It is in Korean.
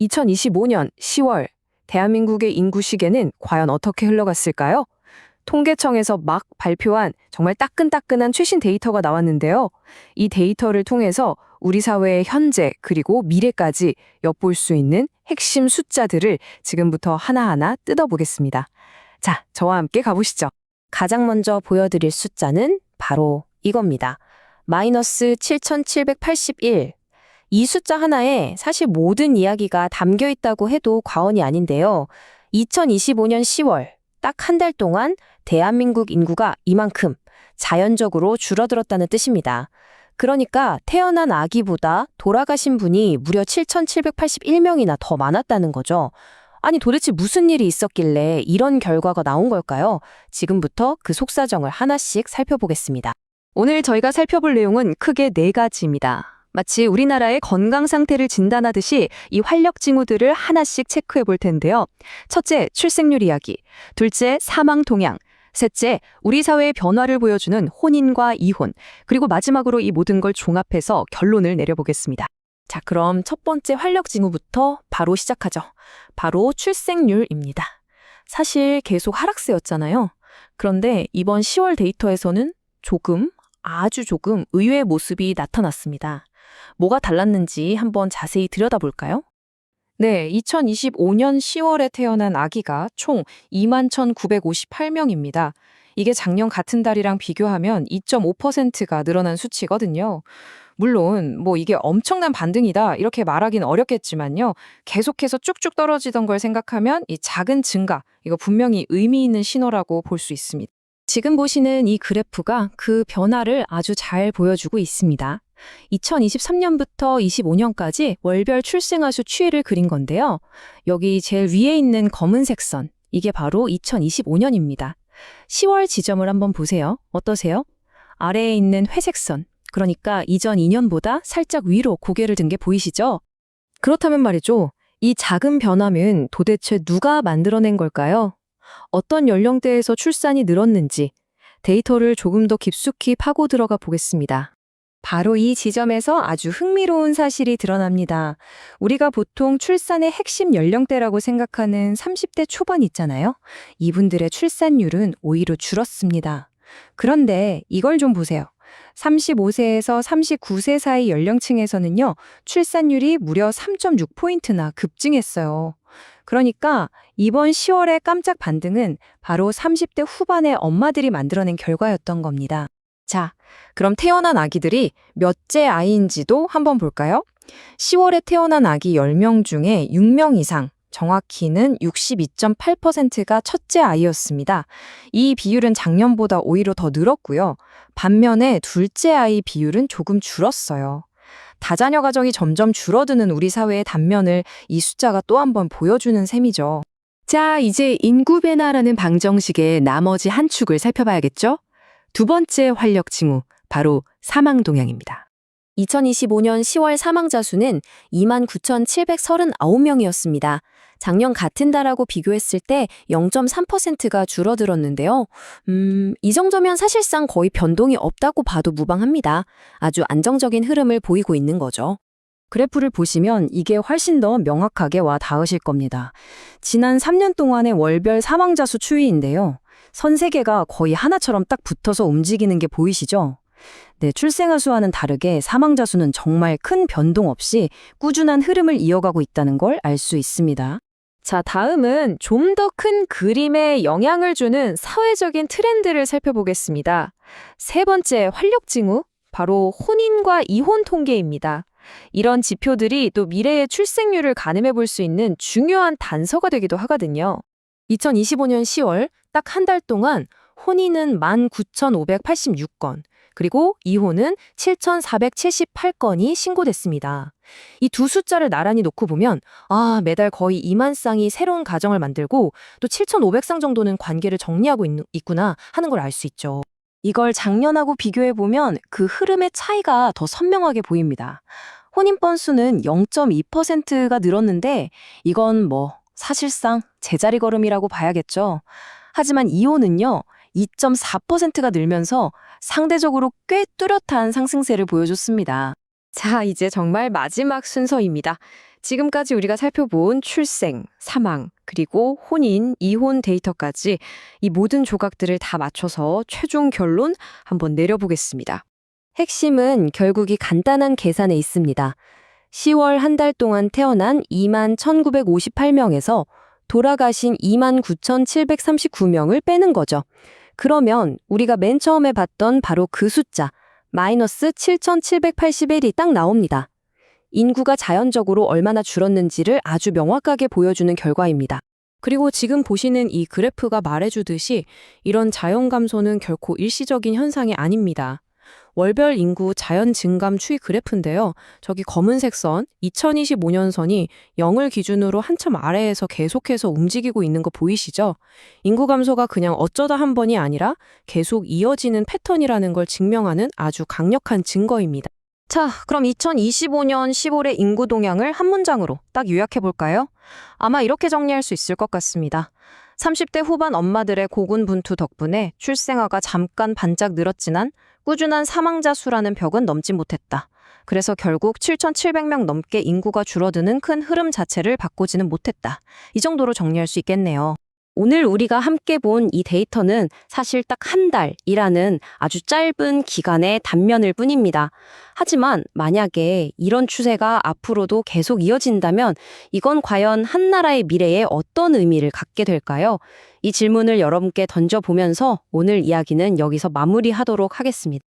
2025년 10월 대한민국의 인구 시계는 과연 어떻게 흘러갔을까요? 통계청에서 막 발표한 정말 따끈따끈한 최신 데이터가 나왔는데요. 이 데이터를 통해서 우리 사회의 현재 그리고 미래까지 엿볼 수 있는 핵심 숫자들을 지금부터 하나하나 뜯어보겠습니다. 자, 저와 함께 가보시죠. 가장 먼저 보여드릴 숫자는 바로 이겁니다. 마이너스 7,781. 이 숫자 하나에 사실 모든 이야기가 담겨 있다고 해도 과언이 아닌데요. 2025년 10월 딱 한 달 동안 대한민국 인구가 이만큼 자연적으로 줄어들었다는 뜻입니다. 그러니까 태어난 아기보다 돌아가신 분이 무려 7,781명이나 더 많았다는 거죠. 아니 도대체 무슨 일이 있었길래 이런 결과가 나온 걸까요? 지금부터 그 속사정을 하나씩 살펴보겠습니다. 오늘 저희가 살펴볼 내용은 크게 4가지입니다. 마치 우리나라의 건강 상태를 진단하듯이 이 활력 징후들을 하나씩 체크해 볼 텐데요. 첫째, 출생률 이야기. 둘째, 사망 동향. 셋째, 우리 사회의 변화를 보여주는 혼인과 이혼. 그리고 마지막으로 이 모든 걸 종합해서 결론을 내려보겠습니다. 자, 그럼 첫 번째 활력 징후부터 바로 시작하죠. 바로 출생률입니다. 사실 계속 하락세였잖아요. 그런데 이번 10월 데이터에서는 아주 조금 의외의 모습이 나타났습니다. 뭐가 달랐는지 한번 자세히 들여다볼까요? 네, 2025년 10월에 태어난 아기가 총 21,958명입니다. 이게 작년 같은 달이랑 비교하면 2.5%가 늘어난 수치거든요. 물론 이게 엄청난 반등이다 이렇게 말하긴 어렵겠지만요. 계속해서 쭉쭉 떨어지던 걸 생각하면 이 작은 증가, 이거 분명히 의미 있는 신호라고 볼 수 있습니다. 지금 보시는 이 그래프가 그 변화를 아주 잘 보여주고 있습니다. 2023년부터 25년까지 월별 출생아 수 추이를 그린 건데요. 여기 제일 위에 있는 검은색 선, 이게 바로 2025년입니다. 10월 지점을 한번 보세요. 어떠세요? 아래에 있는 회색 선, 그러니까 이전 2년보다 살짝 위로 고개를 든 게 보이시죠? 그렇다면 말이죠. 이 작은 변화는 도대체 누가 만들어낸 걸까요? 어떤 연령대에서 출산이 늘었는지 데이터를 조금 더 깊숙이 파고 들어가 보겠습니다. 바로 이 지점에서 아주 흥미로운 사실이 드러납니다. 우리가 보통 출산의 핵심 연령대라고 생각하는 30대 초반 있잖아요. 이분들의 출산율은 오히려 줄었습니다. 그런데 이걸 좀 보세요. 35세에서 39세 사이 연령층에서는요, 출산율이 무려 3.6포인트나 급증했어요. 그러니까 이번 10월의 깜짝 반등은 바로 30대 후반의 엄마들이 만들어낸 결과였던 겁니다. 자, 그럼 태어난 아기들이 몇째 아이인지도 한번 볼까요? 10월에 태어난 아기 10명 중에 6명 이상, 정확히는 62.8%가 첫째 아이였습니다. 이 비율은 작년보다 오히려 더 늘었고요. 반면에 둘째 아이 비율은 조금 줄었어요. 다자녀 가정이 점점 줄어드는 우리 사회의 단면을 이 숫자가 또 한 번 보여주는 셈이죠. 자, 이제 인구 변화라는 방정식의 나머지 한 축을 살펴봐야겠죠? 두 번째 활력 징후, 바로 사망 동향입니다. 2025년 10월 사망자 수는 29,739명이었습니다. 작년 같은 달하고 비교했을 때 0.3%가 줄어들었는데요. 이 정도면 사실상 거의 변동이 없다고 봐도 무방합니다. 아주 안정적인 흐름을 보이고 있는 거죠. 그래프를 보시면 이게 훨씬 더 명확하게 와 닿으실 겁니다. 지난 3년 동안의 월별 사망자 수 추이인데요. 선 3개가 거의 하나처럼 딱 붙어서 움직이는 게 보이시죠? 네, 출생아 수와는 다르게 사망자 수는 정말 큰 변동 없이 꾸준한 흐름을 이어가고 있다는 걸 알 수 있습니다. 자, 다음은 좀 더 큰 그림에 영향을 주는 사회적인 트렌드를 살펴보겠습니다. 세 번째 활력 징후, 바로 혼인과 이혼 통계입니다. 이런 지표들이 또 미래의 출생률을 가늠해 볼 수 있는 중요한 단서가 되기도 하거든요. 2025년 10월 딱 한 달 동안 혼인은 19,586건, 그리고 이혼은 7,478건이 신고됐습니다. 이 두 숫자를 나란히 놓고 보면 매달 거의 2만 쌍이 새로운 가정을 만들고 또 7,500쌍 정도는 관계를 정리하고 있구나 하는 걸 알 수 있죠. 이걸 작년하고 비교해보면 그 흐름의 차이가 더 선명하게 보입니다. 혼인 건수는 0.2%가 늘었는데 이건 사실상 제자리 걸음이라고 봐야겠죠. 하지만 이혼은요, 2.4%가 늘면서 상대적으로 꽤 뚜렷한 상승세를 보여줬습니다. 자, 이제 정말 마지막 순서입니다. 지금까지 우리가 살펴본 출생, 사망, 그리고 혼인, 이혼 데이터까지 이 모든 조각들을 다 맞춰서 최종 결론 한번 내려보겠습니다. 핵심은 결국 이 간단한 계산에 있습니다. 10월 한 달 동안 태어난 2만 1958명에서 돌아가신 2만 9,739명을 빼는 거죠. 그러면 우리가 맨 처음에 봤던 바로 그 숫자, 마이너스 7,781이 딱 나옵니다. 인구가 자연적으로 얼마나 줄었는지를 아주 명확하게 보여주는 결과입니다. 그리고 지금 보시는 이 그래프가 말해주듯이 이런 자연 감소는 결코 일시적인 현상이 아닙니다. 월별 인구 자연 증감 추이 그래프인데요. 저기 검은색 선, 2025년 선이 0을 기준으로 한참 아래에서 계속해서 움직이고 있는 거 보이시죠? 인구 감소가 그냥 어쩌다 한 번이 아니라 계속 이어지는 패턴이라는 걸 증명하는 아주 강력한 증거입니다. 자, 그럼 2025년 10월의 인구 동향을 한 문장으로 딱 요약해 볼까요? 아마 이렇게 정리할 수 있을 것 같습니다. 30대 후반 엄마들의 고군분투 덕분에 출생아가 잠깐 반짝 늘었지만 꾸준한 사망자 수라는 벽은 넘지 못했다. 그래서 결국 7,700명 넘게 인구가 줄어드는 큰 흐름 자체를 바꾸지는 못했다. 이 정도로 정리할 수 있겠네요. 오늘 우리가 함께 본 이 데이터는 사실 딱 한 달이라는 아주 짧은 기간의 단면일 뿐입니다. 하지만 만약에 이런 추세가 앞으로도 계속 이어진다면 이건 과연 한 나라의 미래에 어떤 의미를 갖게 될까요? 이 질문을 여러분께 던져보면서 오늘 이야기는 여기서 마무리하도록 하겠습니다.